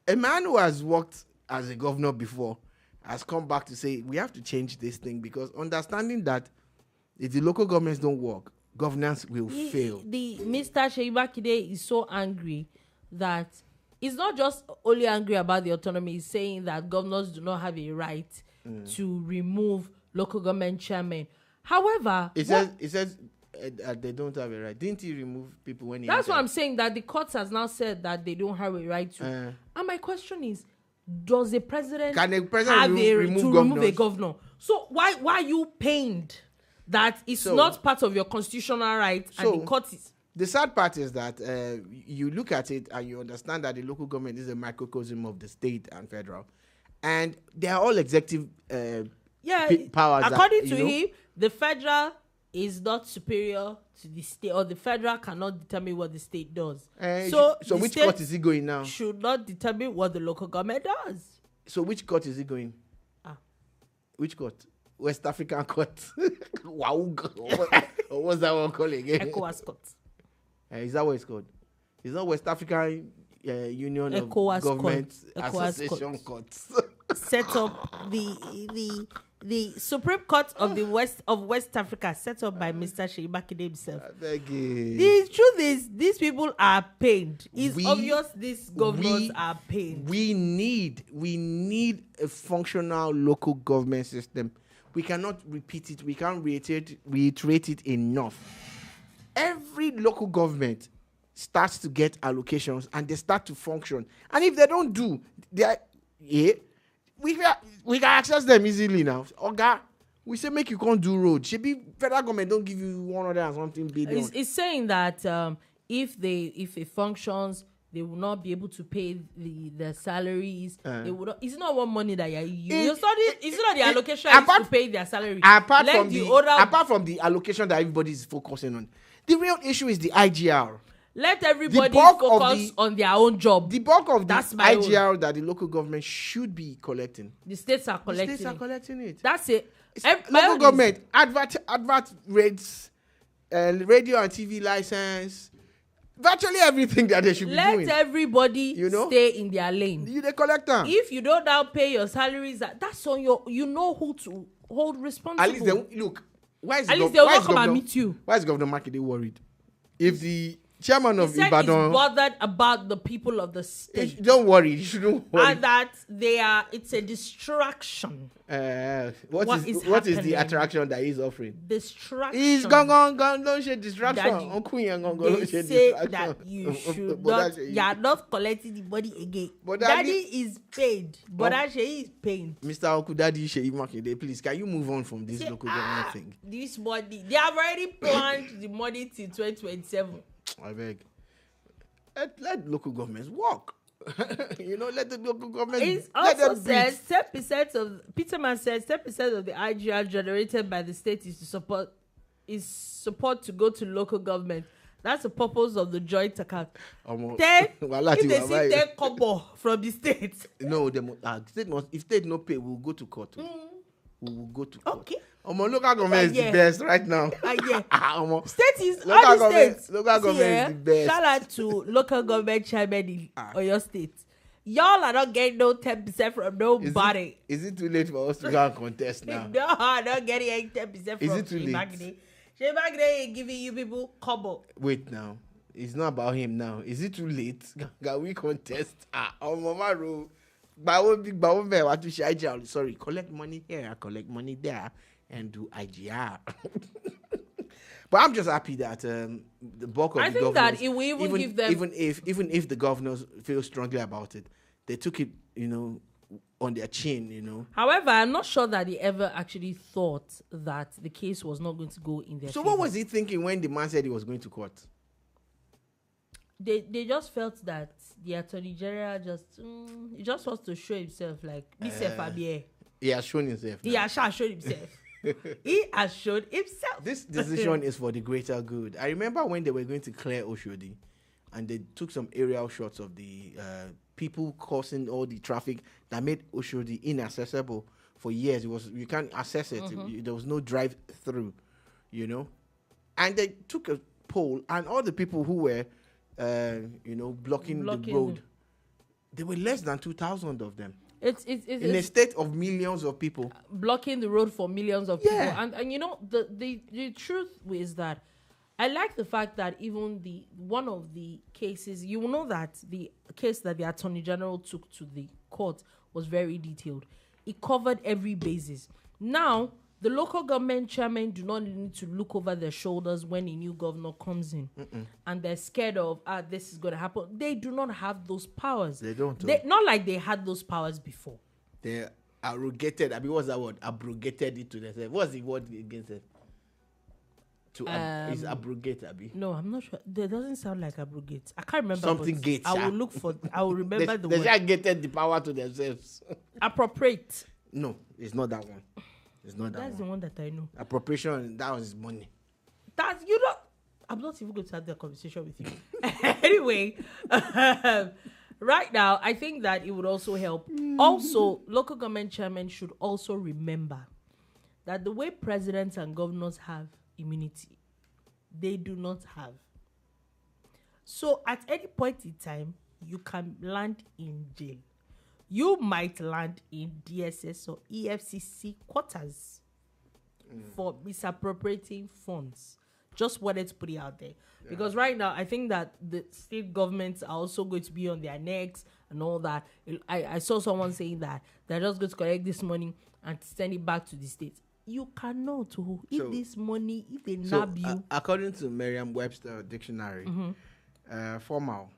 a man who has worked as a governor before has come back to say we have to change this thing because understanding that if the local governments don't work, governance will fail. The Mr. Seyi Makinde is so angry that he's not just only angry about the autonomy, he's saying that governors do not have a right to remove local government chairmen. However, it says they don't have a right. Didn't he remove people when he? That's what I'm saying. That the court has now said that they don't have a right to. And my question is, does the president have remove a governor? So why are you pained that it's not part of your constitutional right and the court is? The sad part is that you look at it and you understand that the local government is a microcosm of the state and federal, and they are all executive powers. According to him, the federal is not superior to the state, or the federal cannot determine what the state does. So which court is he going now? Should not determine what the local government does. So which court is he going? Which court? West African Court. Wow. Or what's that one called again? ECOWAS Court. Is that what it's called? It's not West African Union ECOWAS of Government ECOWAS Association Courts. Set up the Supreme Court of West Africa, set up by Mr. Seyi Makinde himself. The truth is, these people are pained. It's obvious these governors are pained. We need a functional local government system. We cannot repeat it. We can't reiterate it enough. Every local government starts to get allocations and they start to function. And if they don't do, we can access them easily now. Okay, we say make you can't do road. Maybe federal government don't give you 100 and something billion. It's saying that if it functions, they will not be able to pay the salaries. They would not, it's not what money that you study. It's not the allocation to pay their salary. Apart from the allocation that everybody is focusing on, the real issue is the IGR. Let everybody bulk of focus on their own job. The bulk of That's the my IGR that the local government should be collecting. The states are The collecting states are it. collecting it. That's it. Local government, advert rates, radio and TV license, virtually everything that they should be doing. Let everybody stay in their lane. They collect them. If you don't now pay your salaries, that's on your. You know who to hold responsible. At least they look. Why is At least they will come and meet you. Why is Governor Makinde worried? If the chairman of Ibadan Ibadan is bothered about the people of the state, don't worry, you shouldn't worry. and that it's a distraction. What is the attraction that he's offering? Distraction. He's gone, don't share distraction. They say that you should not. You are not collecting the money again. But Daddy is paid. But actually, is paying. Mr. Okudadi Seyi Makinde, please, can you move on from this local government thing? This money, they have already planned the money till 2027. I beg. Let local governments work. Let the local government. It also says 10% of Peterman says 10% of the IGR generated by the state is support to go to local government. That's the purpose of the joint account. If they see 10 kobo from the state. No, state must. If state no pay, we'll go to court. We will go to court. Okay. Local government is the best right now. State is local all the states. Local government is the best. Shout out to local government chairman in your state. Y'all are not getting no 10% from nobody. Is it too late for us to go and contest now? No, I'm not getting any 10% from Is it too late? Seyi Makinde is giving you people kobo. Wait now. It's not about him now. Is it too late? Can we contest? Sorry, collect money here, collect money there, and do IGR. But I'm just happy that the bulk of the governors, that it will even give them, even if the governors feel strongly about it, they took it, on their chin, However, I'm not sure that they ever actually thought that the case was not going to go in their So favor. what was he thinking when the man said he was going to court? They just felt that the attorney general he just wants to show himself like he has shown himself. He has shown himself. He has shown himself. This decision is for the greater good. I remember when they were going to clear Oshodi, and they took some aerial shots of the people causing all the traffic that made Oshodi inaccessible for years. You can't access it. There was no drive through, And they took a poll, and all the people who were blocking the road. There were less than 2,000 of them. It's in a state of millions of people blocking the road for millions of people. And the truth is that I like the fact that even one of the cases, that the case that the Attorney General took to the court was very detailed. It covered every basis. Now, the local government chairmen do not need to look over their shoulders when a new governor comes in. And they're scared of, this is going to happen. They do not have those powers. They don't. Not like they had those powers before. They abrogated. What's that word? Abrogated it to themselves. What's the word against it? Is abrogate, Abi? No, I'm not sure. That doesn't sound like abrogate. I can't remember. Something gates. I will remember the word. They gated the power to themselves. Appropriate. No, it's not that one. That's the one that I know. Appropriation, that was money. I'm not even going to have that conversation with you. Anyway, right now, I think that it would also help. Also, local government chairmen should also remember that the way presidents and governors have immunity, they do not have. So at any point in time, you can land in jail. You might land in DSS or EFCC quarters for misappropriating funds. Just wanted to put it out there. Yeah. Because right now, I think that the state governments are also going to be on their necks and all that. I saw someone saying that they're just going to collect this money and send it back to the state. You cannot. If this money, if they nab you. According to Merriam-Webster dictionary, formal,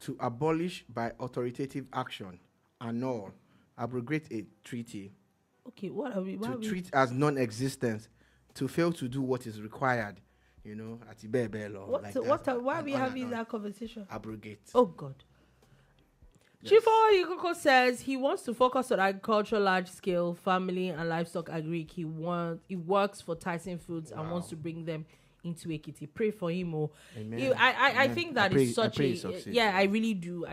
to abolish by authoritative action, annul, abrogate a treaty. Okay, what are we? To treat as non-existent, to fail to do what is required. At Ibebe law. Why are we having that conversation? Abrogate. Oh God. Yes. Chief Oyikoko says he wants to focus on agriculture, large-scale family and livestock agri. He works for Tyson Foods and wants to bring them into Ekiti. Pray for him. Or Amen. I think that is such he a succeeds. yeah. I really do.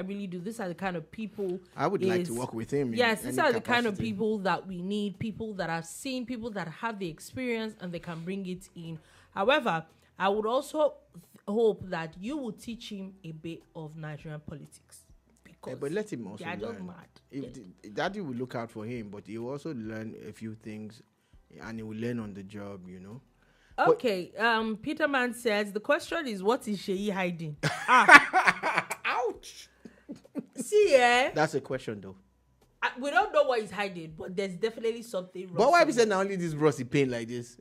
These are the kind of people I would like to work with him. Yes, these are the kind of capacity. people that we need. People that are seen, people that have the experience, and they can bring it in. However, I would also hope that you will teach him a bit of Nigerian politics. But let him also they are just learn. mad. Daddy will look out for him, but he will also learn a few things, and he will learn on the job, you know. Okay, Peterman says the question is, what is Seyi hiding? Ouch! See, That's a question, though. We don't know what he's hiding, but there's definitely something wrong. But why we said now only this bros he pain like this?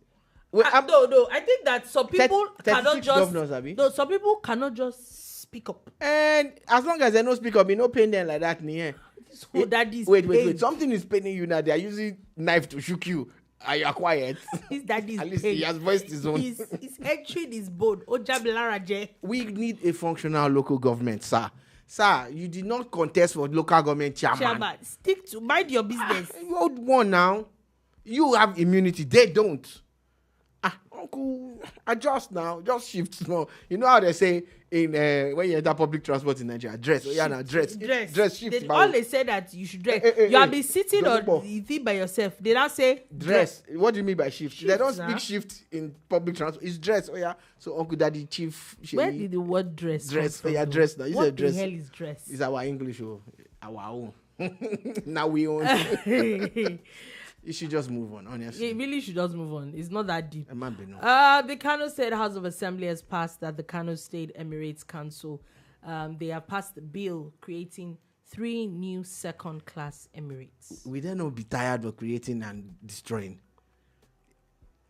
Wait, no. I think that some people cannot just. Governors, Abi? No, some people cannot just speak up. And as long as they don't speak up, you no pain them like that, near. So that is Wait. Something is paining you now. They are using knife to shoot you. Are you quiet? His daddy's At least he has voiced his own. He's entering his board. We need a functional local government, sir. Sir, you did not contest for local government chairman. Stick to mind your business. You hold one now. You have immunity. They don't. Uncle, adjust now. Just shift now. You know how they say in when you enter public transport in Nigeria, dress. Oh, yeah, now dress. Shift. All they say that you should dress. You have been sitting on the thing by yourself. They don't say dress. What do you mean by shift? They don't speak nah. shift in public transport. It's dress. Oh yeah. So Uncle Daddy Chief. Where did the word dress? Dress. Oh, yeah, dress now. You what said dress. The hell is dress? It's our English. Oh, our own. Now we own. You should just move on, honestly. It really should just move on. It's not that deep. It might be no. The Kano State House of Assembly has passed that the Kano State Emirates Council, they have passed a bill creating 3 new second-class Emirates. We then not be tired of creating and destroying.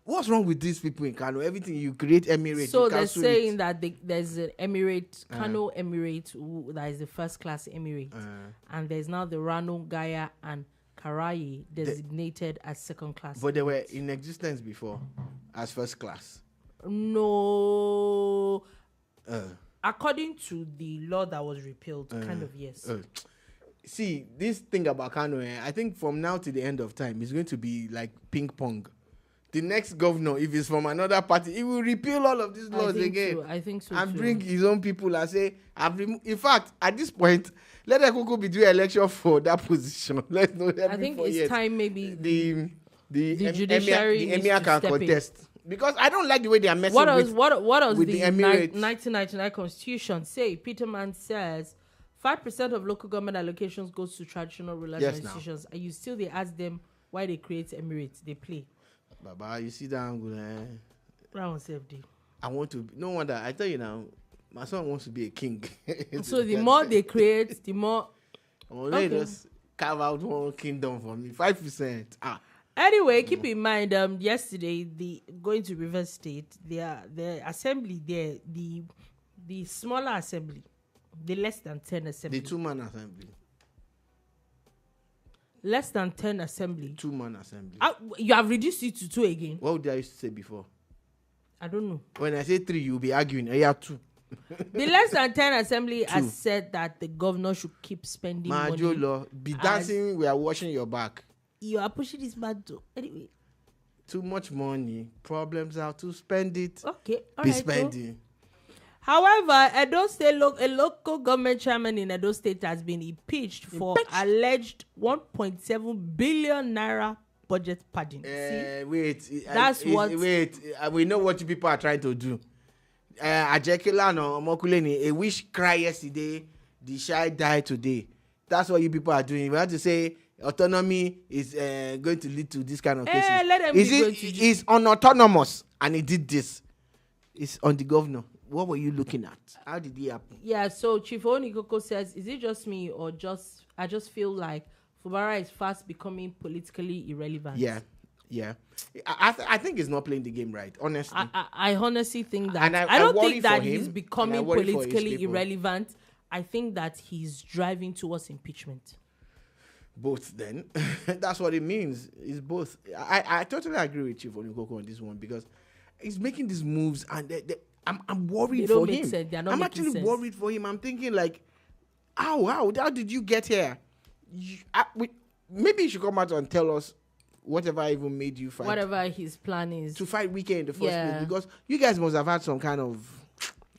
What's wrong with these people in Kano? Everything you create Emirates. So they're saying that there's an Emirate, Kano Emirate, that is the first-class Emirate. And there's now the Rano, Gaya, and Karayi designated as second class. But they were in existence before as first class. No. According to the law that was repealed, kind of yes. See, this thing about Kano, I think from now to the end of time, it's going to be like ping pong. The next governor, if he's from another party, he will repeal all of these laws again. I think so. And bring his own people and say, in fact, at this point, let Ekoko be doing election for that position. Let's know that. I think it's time maybe the judiciary the Emir can contest. Because I don't like the way they are messing what with the Emirates. 1999 Constitution say? Peterman says 5% of local government allocations goes to traditional rulers and institutions. And you still they ask them why they create Emirates. They play. Baba, you see that angle, Round safety. I want to. No wonder. I tell you now, my son wants to be a king. So the more they create, the more. They just carve out one kingdom for me. 5%. Anyway, keep in mind, yesterday going to River State, the assembly there, the smaller assembly, the less than 10 assembly. The 2-man assembly. Less than 10 assembly. 2-man assembly. You have reduced it to 2 again. What did I used to say before? I don't know. When I say 3, you'll be arguing. I have 2. The less than 10 assembly has said that the governor should keep spending money. Majolo, be dancing, we are washing your back. You are pushing this man to. Anyway. Too much money. Problems are to spend it. Okay. Be spending. However, Edo State a local government chairman in Edo State has been impeached for alleged 1.7 billion naira budget padding. Wait. We know what you people are trying to do. Ajekela no Omokuleni, a wish cry yesterday, the shy died today. That's what you people are doing. We have to say autonomy is going to lead to this kind of cases. Let them it's unautonomous, and he did this. It's on the governor. What were you looking at? How did it happen? Yeah, so Chief Onikoko says, is it just me or I just feel like Fubara is fast becoming politically irrelevant? Yeah. I think he's not playing the game right, honestly. I honestly think that. I don't think that he's becoming politically irrelevant. I think that he's driving towards impeachment. Both then. That's what it means. It's both. I totally agree with Chief Onikoko on this one because he's making these moves and I'm worried for him. I'm actually worried for him. I'm thinking like, how did you get here? Maybe you should come out and tell us whatever even made you fight. Whatever his plan is. To fight weekend in the first place. Because you guys must have had some kind of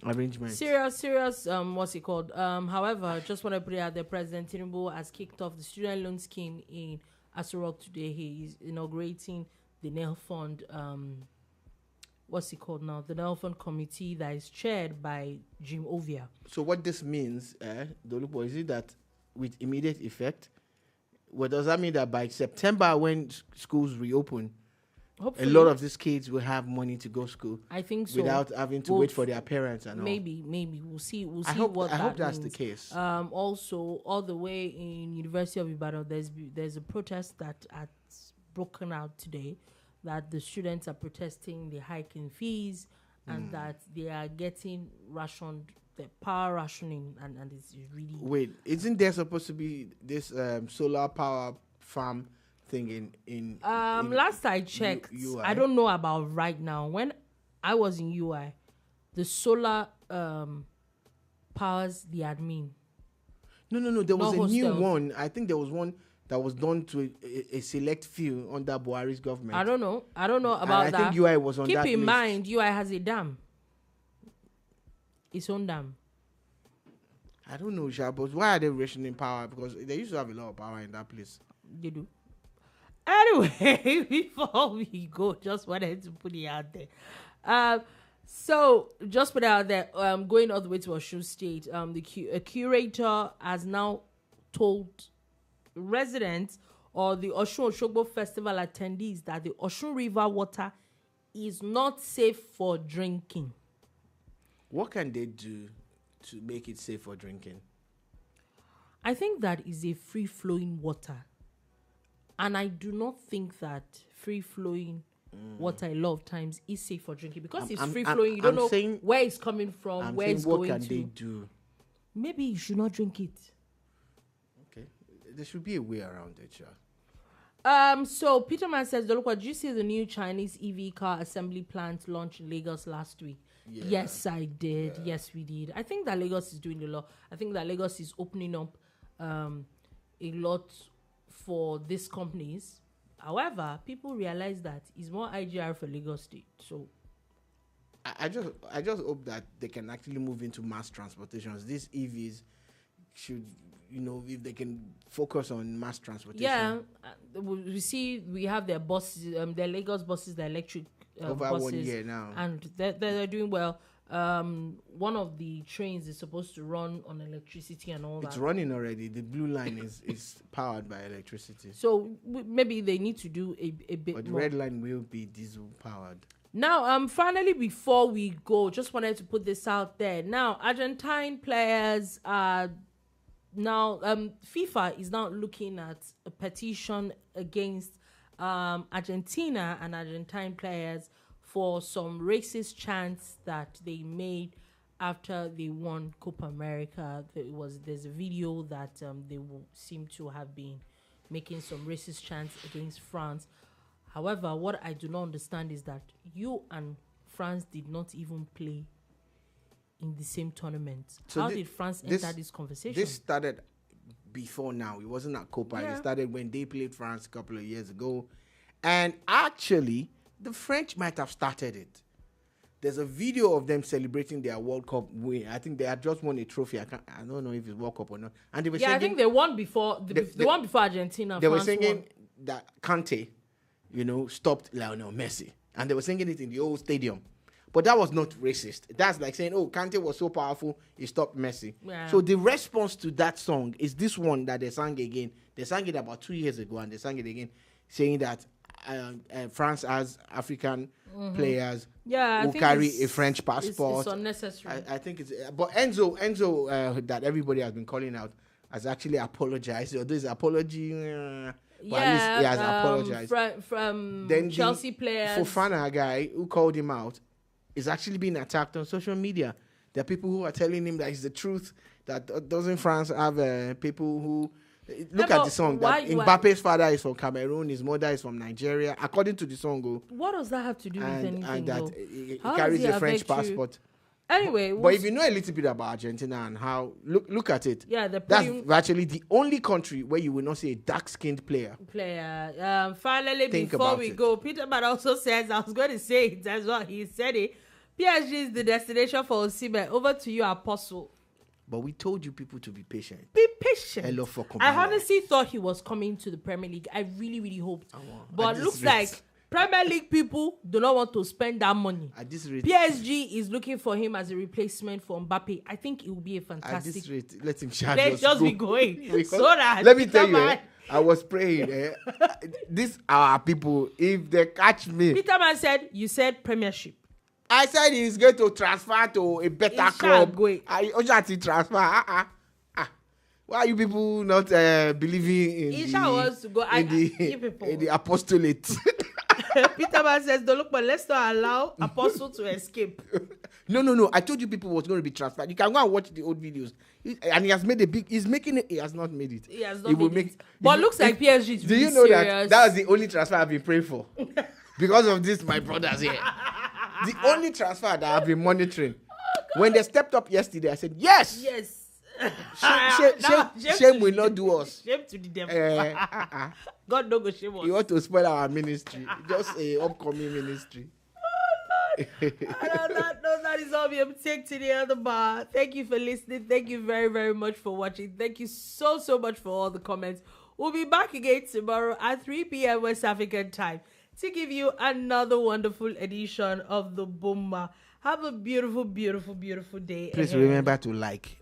arrangement. Serious, what's it called? However, just want to put it out there, President Tinubu has kicked off the student loan scheme in Aso Rock today. He is inaugurating the Nail Fund, what's it called now? The Nail Fund committee that is chaired by Jim Ovia. So what this means, Dolupo, is it that with immediate effect, what does that mean that by September when schools reopen, hopefully, a lot of these kids will have money to go to school? I think so. Without having to wait for their parents and maybe we'll see. I hope that's means. the case. Also, all the way in University of Ibadan, there's a protest that has broken out today, that the students are protesting the hike in fees and that they are getting rationed, the power rationing, and it's really... Wait, isn't there supposed to be this solar power farm thing in last I checked, UI? I don't know about right now. When I was in UI, the solar powers the admin. No, there was a hostels. new one. I think there was one that was done to a select few under Buhari's government. I don't know about and that. I think UI was on Keep that in list. mind, UI has a dam. Its own dam. I don't know, Shaibu, but why are they rationing power? Because they used to have a lot of power in that place. They do. Anyway, before we go, just wanted to put it out there. So, just put it out there, going all the way to Osun State, a curator has now told residents or the Osun-Osogbo Festival attendees that the Osun River water is not safe for drinking. What can they do to make it safe for drinking? I think that is a free-flowing water. And I do not think that free-flowing water a lot of times is safe for drinking. Because it's free-flowing, you don't know where it's coming from, where it's going to. What can they do? Maybe you should not drink it. Okay. There should be a way around it, yeah. So Peterman says, Dolupo, did you see the new Chinese EV car assembly plant launched in Lagos last week? Yeah. Yes, I did. Yeah. Yes, we did. I think that Lagos is doing a lot. I think that Lagos is opening up a lot for these companies. However, people realize that it's more IGR for Lagos State. So I just hope that they can actually move into mass transportations. These EVs should, if they can focus on mass transportation. Yeah, we have their buses, their Lagos buses, their electric over buses, 1 year now, and they're doing well. One of the trains is supposed to run on electricity and all that. It's running already. The blue line is powered by electricity. So maybe they need to do a bit more. But the red line will be diesel powered. Now, finally, before we go, just wanted to put this out there. Now, Argentine players are now, FIFA is now looking at a petition against Argentina and Argentine players for some racist chants that they made after they won Copa America. There's a video that they seem to have been making some racist chants against France. However, what I do not understand is that you and France did not even play in the same tournament. So how did France enter this conversation? This started before now. It wasn't at Copa. Yeah. It started when they played France a couple of years ago. And actually, the French might have started it. There's a video of them celebrating their World Cup win. I think they had just won a trophy. I don't know if it's World Cup or not. And they were singing, I think they won before. They won before Argentina. They France were singing won. that Kante, stopped Lionel Messi. And they were singing it in the old stadium. But that was not racist. That's like saying, Kante was so powerful, he stopped Messi. Yeah. So the response to that song is this one that they sang again. They sang it about 2 years ago, and they sang it again, saying that France has African players who carry a French passport. It's unnecessary. I think it's... But Enzo, that everybody has been calling out, has actually apologized. So this apology... But at least he has apologized. From then Chelsea players. Fofana guy who called him out is actually being attacked on social media. There are people who are telling him that it's the truth, that doesn't France have people who... Look at the song. Mbappe's father is from Cameroon, his mother is from Nigeria. According to the song, what does that have to do with anything? And that he carries a French passport. Anyway, but if you know a little bit about Argentina and how look at it, yeah, that's actually the only country where you will not see a dark-skinned player. Finally, before we go, Peterman also says, I was going to say it as well. He said it. PSG is the destination for Osimhen. Over to you, Apostle. But we told you people to be patient. Be patient. Hello for I honestly thought he was coming to the Premier League. I really, really hoped. But looks like Premier League people do not want to spend that money. At this rate, PSG is looking for him as a replacement for Mbappe. I think it will be a fantastic. At this rate, let him just be going. So that let me tell you, I was praying. These are people. If they catch me, Peterman said, "You said Premiership." I said he's going to transfer to a better club. I also transfer. Why are you people not believing in wants to go. In the apostolate? Peterman says, "Don't look, but let's not allow Apostle to escape." No. I told you people was going to be transferred. You can go and watch the old videos. And he has made a big. He's making it. He has not made it. He has not made it. But looks like PSG is really serious. Do you know that was the only transfer I've been praying for? Because of this, my brothers here. The only transfer that I've been monitoring. When they stepped up yesterday, I said, yes. Shame will not do us. Shame to the devil. God don't go shame us. You want to spoil our ministry. Just a upcoming ministry. That is all we have to take to the other bar. Thank you for listening. Thank you very, very much for watching. Thank you so much for all the comments. We'll be back again tomorrow at 3 p.m. West African time to give you another wonderful edition of the Bomba. Have a beautiful, beautiful, beautiful day. Please remember to like.